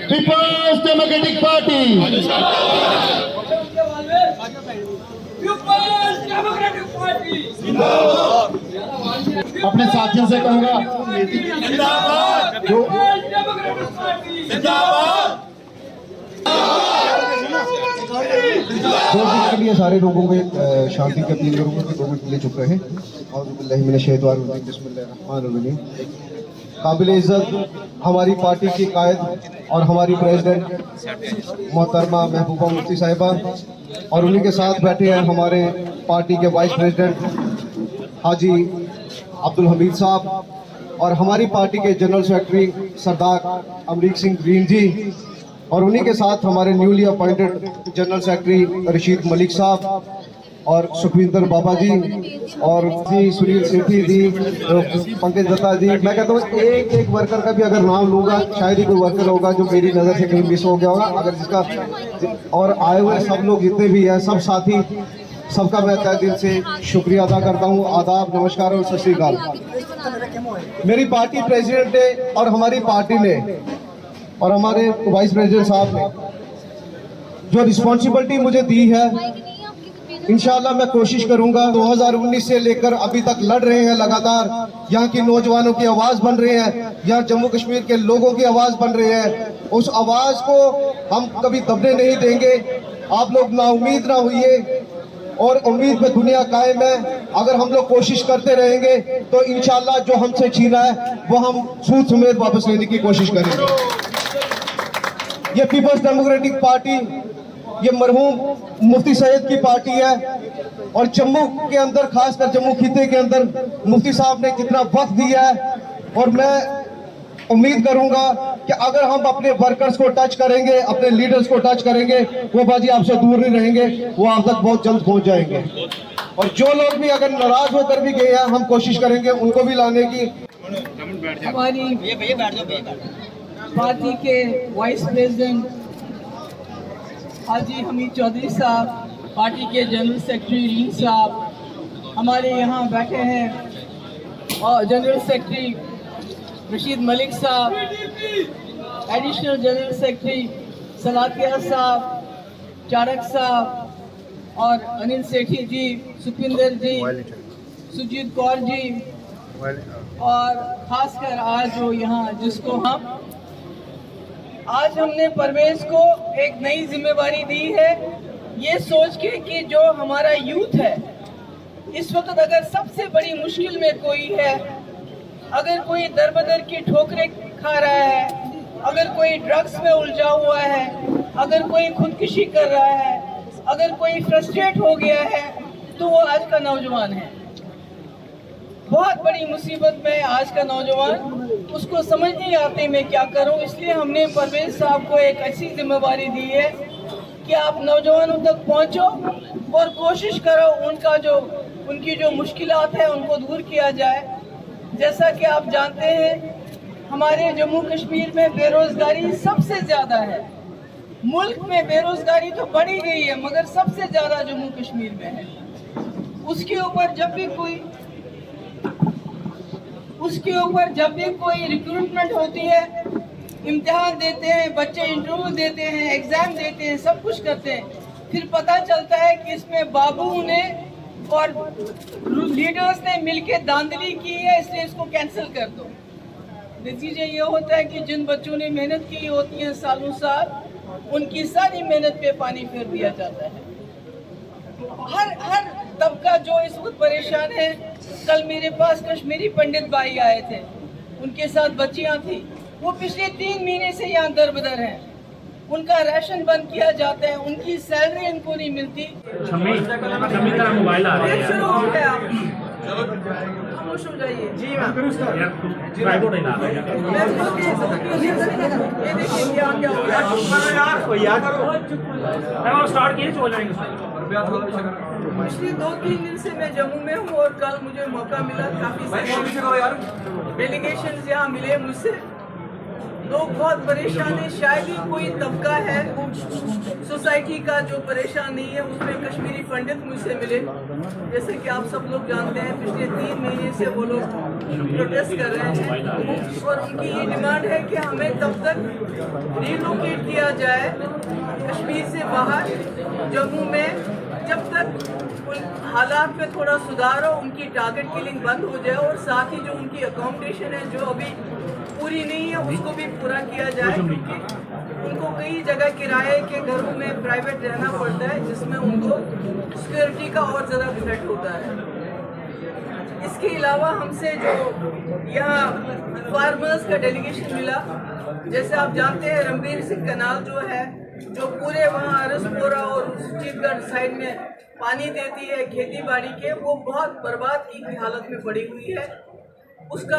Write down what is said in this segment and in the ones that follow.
Peoples democratic party, अपने साथियों से कहूंगा जो के लिए सारे लोगों के शांति की अपील करूंगा कि 2 मिनट के लिए चुप रहे। काबिल इज्जत हमारी पार्टी की कायद और हमारी प्रेसिडेंट मोहतरमा महबूबा मुफ्ती साहिबा, और उन्हीं के साथ बैठे हैं हमारे पार्टी के वाइस प्रेसिडेंट हाजी अब्दुल हमीद साहब, और हमारी पार्टी के जनरल सेक्रेटरी सरदार अमरीक सिंह ग्रीन जी, और उन्हीं के साथ हमारे newly appointed general secretary Rashid Malik साहब और सुखविंदर बाबा जी और जी सुनील सेठी जी, पंकज दत्ता जी। मैं कहता हूँ एक वर्कर का भी अगर नाम लूँगा शायद ही कोई वर्कर होगा जो मेरी नज़र से कहीं मिस हो गया होगा, अगर जिसका, और आए हुए सब लोग जितने भी हैं, सब साथी, सबका मैं तहे दिल से शुक्रिया अदा करता हूँ। आदाब, नमस्कार और सत श्री अकाल। मेरी पार्टी प्रेसिडेंट ने और हमारी पार्टी ने और हमारे वाइस प्रेसिडेंट साहब ने जो रिस्पॉन्सिबिलिटी मुझे दी है, इंशाल्लाह मैं कोशिश करूंगा। 2019 से लेकर अभी तक लड़ रहे हैं लगातार, यहाँ की नौजवानों की आवाज़ बन रहे हैं, यहाँ जम्मू कश्मीर के लोगों की आवाज़ बन रहे हैं। उस आवाज़ को हम कभी दबने नहीं देंगे। आप लोग नाउम्मीद ना होइए, और उम्मीद पे दुनिया कायम है। अगर हम लोग कोशिश करते रहेंगे तो इंशाल्लाह जो हमसे छीना है वो हम सूद समेत वापस लेने की कोशिश करेंगे। ये पीपल्स डेमोक्रेटिक पार्टी, ये मरहूम मुफ्ती सैयद की पार्टी है, और जम्मू के अंदर, खासकर जम्मू खिते के अंदर मुफ्ती साहब ने कितना वक्त दिया है, और मैं उम्मीद करूंगा कि अगर हम अपने वर्कर्स को टच करेंगे, अपने लीडर्स को टच करेंगे, वो बाजी आपसे दूर नहीं रहेंगे, वो आप तक बहुत जल्द पहुंच जाएंगे। और जो लोग भी अगर नाराज होकर भी गए हैं, हम कोशिश करेंगे उनको भी लाने की। हमारी पार्टी के वाइस प्रेसिडेंट हाजी हमीद चौधरी साहब, पार्टी के जनरल सेक्रेटरी रीन साहब हमारे यहाँ बैठे हैं, और जनरल सेक्रेटरी रशीद मलिक साहब, एडिशनल जनरल सेक्रेटरी सलातिया साहब, चारक साहब, और अनिल सेठी जी, सुखविंदर जी, सुजीत कौर जी, और खासकर आज जो यहाँ जिसको आज हमने परवेज को एक नई जिम्मेवारी दी है, ये सोच के कि जो हमारा यूथ है इस वक्त अगर सबसे बड़ी मुश्किल में कोई है, अगर कोई दरबदर की ठोकरें खा रहा है, अगर कोई ड्रग्स में उलझा हुआ है, अगर कोई खुदकुशी कर रहा है, अगर कोई फ्रस्ट्रेट हो गया है, तो वो आज का नौजवान है। बहुत बड़ी मुसीबत में आज का नौजवान, उसको समझ नहीं आती मैं क्या करूं। इसलिए हमने परवेज साहब को एक अच्छी जिम्मेवारी दी है कि आप नौजवानों तक पहुंचो और कोशिश करो उनकी जो मुश्किलात है उनको दूर किया जाए। जैसा कि आप जानते हैं हमारे जम्मू कश्मीर में बेरोजगारी सबसे ज़्यादा है। मुल्क में बेरोजगारी तो बढ़ी गई है, मगर सबसे ज़्यादा जम्मू कश्मीर में है। उसके ऊपर जब भी कोई रिक्रूटमेंट होती है, इम्तिहान देते हैं बच्चे, इंटरव्यू देते हैं, एग्ज़ाम देते हैं, सब कुछ करते हैं, फिर पता चलता है कि इसमें बाबू ने और लीडर्स ने मिलके धांधली की है, इसलिए इसको कैंसिल कर दो। नतीजा ये होता है कि जिन बच्चों ने मेहनत की होती है सालों साल, उनकी सारी मेहनत पे पानी फेर दिया जाता है। हर तबका जो इस वक्त परेशान है। कल मेरे पास कश्मीरी पंडित भाई आए थे, उनके साथ बच्चियां थी, वो पिछले 3 महीने से यहाँ दरबदर हैं। उनका राशन बंद किया जाता है, उनकी सैलरी इनको नहीं मिलती। मोबाइल आ रहा है, शुरू हो गया, खामोश हो जाइए। जी मैम, ये देखिए क्या हो गया यार, स्टार्ट किए चल जाएंगे। पिछले 2-3 दिन से मैं जम्मू में हूँ और कल मुझे मौका मिला, काफी डेलीगेशन यहाँ मिले मुझसे। लोग बहुत परेशान हैं। शायद ही कोई तबका है सोसाइटी का जो परेशान नहीं है। उसमें कश्मीरी पंडित मुझसे मिले, जैसे कि आप सब लोग जानते हैं पिछले 3 महीने से वो लोग प्रोटेस्ट कर रहे हैं और उनकी ये डिमांड है कि हमें तब तक रिलोकेट किया जाए कश्मीर से बाहर जम्मू में, जब तक उन हालात में थोड़ा सुधार हो, उनकी टारगेट किलिंग बंद हो जाए और साथ ही जो उनकी अकोमोडेशन है जो अभी पूरी नहीं है उसको भी पूरा किया जाए, क्योंकि उनको कई जगह किराए के घरों में प्राइवेट रहना पड़ता है जिसमें उनको सिक्योरिटी का और ज़्यादा थ्रेट होता है। इसके अलावा हमसे जो यहाँ फार्मर्स का डेलीगेशन मिला, जैसे आप जानते हैं रणबीर सिंह कनाल जो है जो पूरे वहाँ अरसपोरा और चित्तगढ़ साइड में पानी देती है खेती बाड़ी के, वो बहुत बर्बाद की हालत में पड़ी हुई है। उसका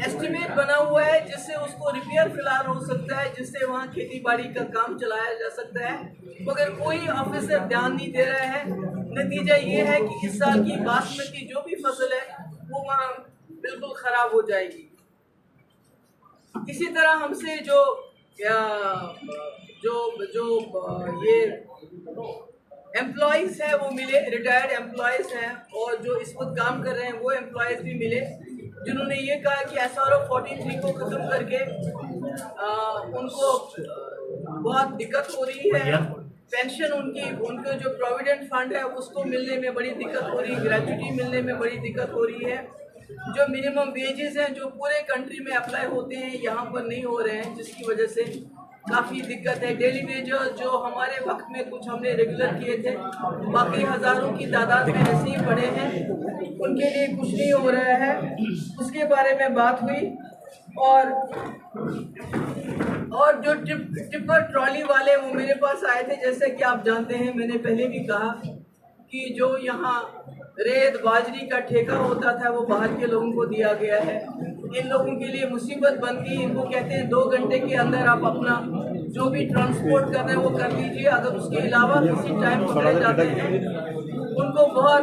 एस्टिमेट बना हुआ है जिससे उसको रिपेयर फिलहाल हो सकता है, जिससे वहाँ खेती बाड़ी का काम चलाया जा सकता है, मगर कोई ऑफिसर ध्यान नहीं दे रहा है। नतीजा ये है कि इस साल की बासमती जो भी फसल है वो वहाँ बिल्कुल खराब हो जाएगी। इसी तरह हमसे ये एम्प्लॉयज़ हैं वो मिले, रिटायर्ड एम्प्लॉयज़ हैं और जो इस वक्त काम कर रहे हैं वो एम्प्लॉयज़ भी मिले, जिन्होंने ये कहा कि SRO 43 को ख़त्म करके उनको बहुत दिक्कत हो रही है। पेंशन उनके जो प्रोविडेंट फंड है उसको मिलने में बड़ी दिक्कत हो रही है, ग्रेच्युटी मिलने में बड़ी दिक्कत हो रही है। जो मिनिमम वेजेस हैं जो पूरे कंट्री में अप्लाई होते हैं यहाँ पर नहीं हो रहे हैं, जिसकी वजह से काफ़ी दिक्कत है। डेली वेजेस जो हमारे वक्त में कुछ हमने रेगुलर किए थे, बाकी हज़ारों की तादाद में ऐसे ही पड़े हैं, उनके लिए कुछ नहीं हो रहा है। उसके बारे में बात हुई और जो टिप्पर ट्रॉली वाले वो मेरे पास आए थे। जैसे कि आप जानते हैं मैंने पहले भी कहा कि जो यहाँ रेत बाजरी का ठेका होता था वो बाहर के लोगों को दिया गया है। इन लोगों के लिए मुसीबत बन गई। इनको कहते हैं 2 घंटे के अंदर आप अपना जो भी ट्रांसपोर्ट करना है वो कर लीजिए, अगर उसके अलावा किसी टाइम पकड़े जाते हैं उनको बहुत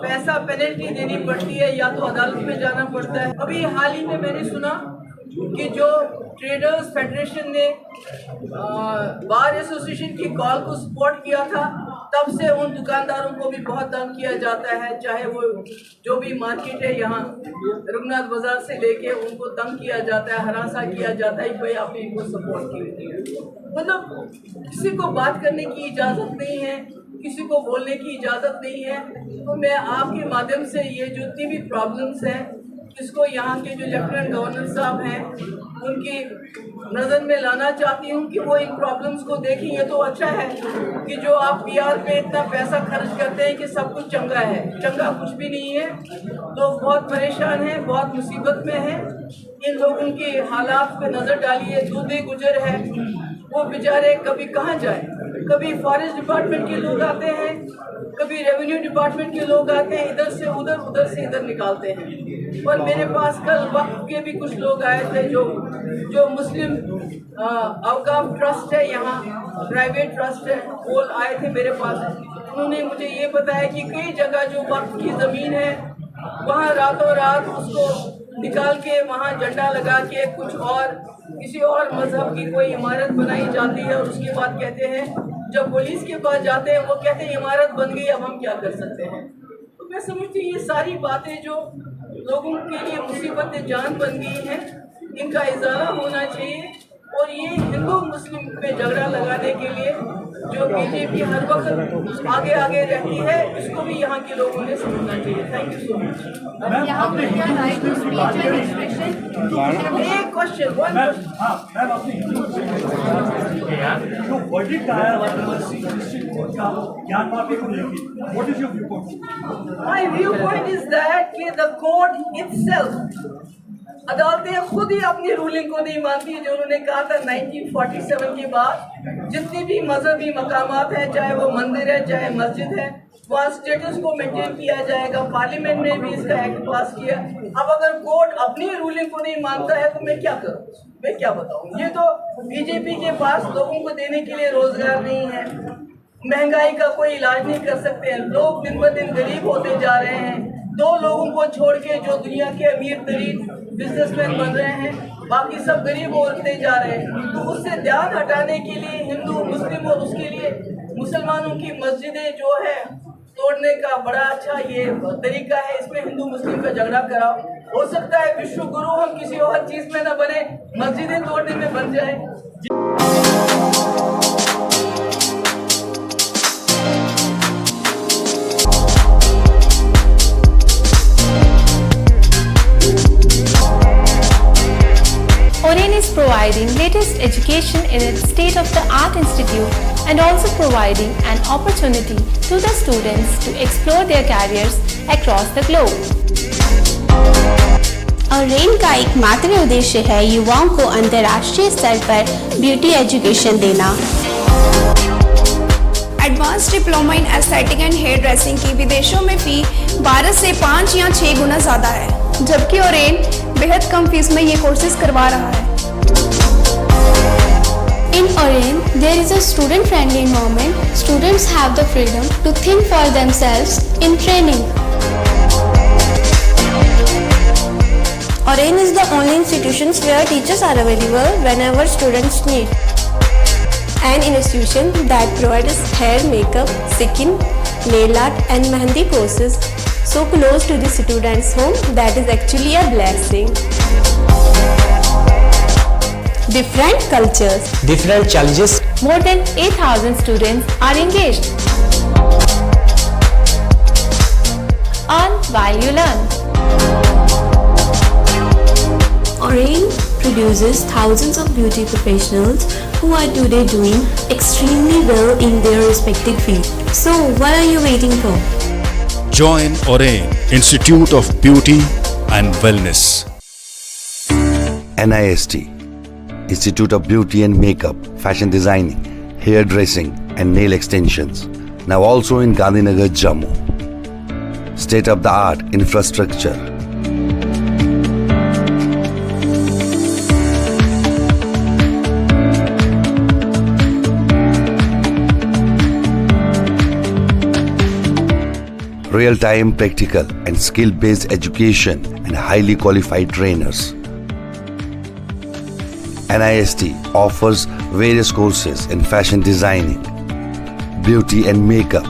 पैसा पेनल्टी देनी पड़ती है या तो अदालत में जाना पड़ता है। अभी हाल ही में मैंने सुना कि जो ट्रेडर्स फेडरेशन ने बार एसोसिएशन की कॉल को सपोर्ट किया था, तब से उन दुकानदारों को भी बहुत तंग किया जाता है, चाहे वो जो भी मार्केट है यहाँ रघुनाथ बाजार से लेके उनको तंग किया जाता है, हरासा किया जाता है। भाई आपने इनको सपोर्ट की, मतलब किसी को बात करने की इजाज़त नहीं है, किसी को बोलने की इजाज़त नहीं है। तो मैं आपके माध्यम से ये जितनी भी प्रॉब्लम्स हैं इसको यहाँ के जो लेफ्टिनेंट गवर्नर साहब हैं उनकी नज़र में लाना चाहती हूँ कि वो इन प्रॉब्लम्स को देखें। ये तो अच्छा है कि जो आप PR पे इतना पैसा खर्च करते हैं कि सब कुछ चंगा है, चंगा कुछ भी नहीं है। लोग बहुत परेशान हैं, बहुत मुसीबत में हैं। इन लोगों के हालात पे नज़र डालिए। दूधे गुजर है, वो बेचारे कभी कहाँ जाए, कभी फॉरेस्ट डिपार्टमेंट के लोग आते हैं, कभी रेवेन्यू डिपार्टमेंट के लोग आते हैं, इधर से उधर उधर से इधर निकालते हैं। और मेरे पास कल वक्त के भी कुछ लोग आए थे जो मुस्लिम अवकाफ ट्रस्ट है, यहाँ प्राइवेट ट्रस्ट है, वो आए थे मेरे पास। उन्होंने मुझे ये बताया कि कई जगह जो वक्त की ज़मीन है वहाँ रातों रात उसको निकाल के वहाँ झंडा लगा के कुछ और किसी और मजहब की कोई इमारत बनाई जाती है और उसके बाद कहते हैं, जब पुलिस के पास जाते हैं वो कहते हैं इमारत बन गई, अब हम क्या कर सकते हैं। तो मैं समझती हूँ ये सारी बातें जो लोगों के लिए मुसीबत जान बन गई हैं, इनका इजाला होना चाहिए। और ये हिंदू मुस्लिम पे झगड़ा लगाने के लिए जो बीजेपी हर वक्त आगे आगे रहती है, इसको भी यहाँ के लोगों ने समझना चाहिए। Thank you so much. एक question my view point is that कि द कोर्ट इटसेल्फ, अदालतें खुद ही अपनी रूलिंग को नहीं मानती है। जो उन्होंने कहा था 1947 के बाद जितनी भी मजहबी मकामात हैं, चाहे वो मंदिर है चाहे मस्जिद है, वहाँ स्टेटस को मेंटेन किया जाएगा। पार्लियामेंट ने भी इसका एक्ट पास किया। अब अगर कोर्ट अपनी रूलिंग को नहीं मानता है तो मैं क्या करूँ, मैं क्या बताऊँ। ये तो बीजेपी के पास लोगों को देने के लिए रोजगार नहीं है, महंगाई का कोई इलाज नहीं कर सकते हैं, लोग दिन ब दिन गरीब होते जा रहे हैं, 2 लोगों को छोड़ के जो दुनिया के अमीर तरीन बिजनेसमैन बन रहे हैं, बाकी सब गरीब होते जा रहे हैं। तो उससे ध्यान हटाने के लिए हिंदू मुस्लिम और उसके लिए मुसलमानों की मस्जिदें जो है तोड़ने का बड़ा अच्छा ये तरीका है। इसमें हिंदू मुस्लिम का झगड़ा कराओ। हो सकता है विश्व गुरु हम किसी और चीज में न बने, मस्जिदें तोड़ने में बन जाए। Oren is providing latest education in its state-of-the-art institute and also providing an opportunity to the students to explore their careers across the globe. Orane का एकमात्र उद्देश्य है युवाओं को अंतर्राष्ट्रीय स्तर पर ब्यूटी एजुकेशन देना। Advance diploma in aesthetic and hairdressing की विदेशों में फी 12 से 5 या 6 गुना ज़्यादा है, जबकि ओरेन बेहद कम फीस में ये कोर्सेज करवा रहा है। In Oren, there is a student-friendly environment. Students have the freedom to think for themselves in training. Oren is the only institution where teachers are available whenever students need. An institution that provides hair, makeup, skin, nail art and mehendi courses so close to the students' home that is actually a blessing. Different cultures, different challenges. More than 8,000 students are engaged. Earn while you learn. Oren produces thousands of beauty professionals who are today doing extremely well in their respective field. So, what are you waiting for? Join Oren Institute of Beauty and Wellness. NIST, Institute of Beauty and Makeup, Fashion Designing, Hair Dressing and Nail Extensions. Now also in Gandhinagar, Jammu. State-of-the-art infrastructure. Real-time practical and skill-based education and highly qualified trainers. NIST offers various courses in fashion designing, beauty and makeup,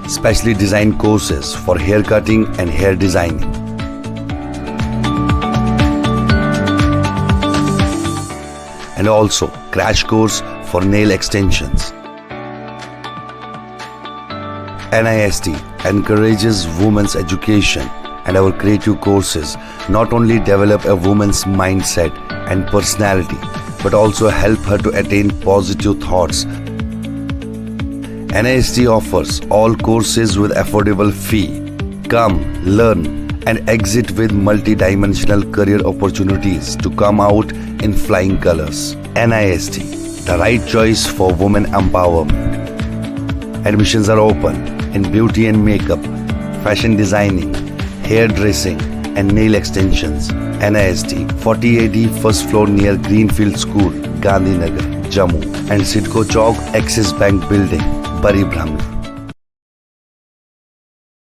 specially designed courses for hair cutting and hair designing. And also crash course for nail extensions. NIST encourages women's education, and our creative courses not only develop a woman's mindset and personality, but also help her to attain positive thoughts. NIST offers all courses with affordable fee. Come, learn, and exit with multi-dimensional career opportunities to come out in flying colors. NIST, the right choice for women empowerment. Admissions are open in beauty and makeup, fashion designing, hair dressing and nail extensions. NIST, 40AD first floor near Greenfield School, Gandhinagar, Jammu, and Sidco Chowk, Axis Bank Building, Bari Brahman.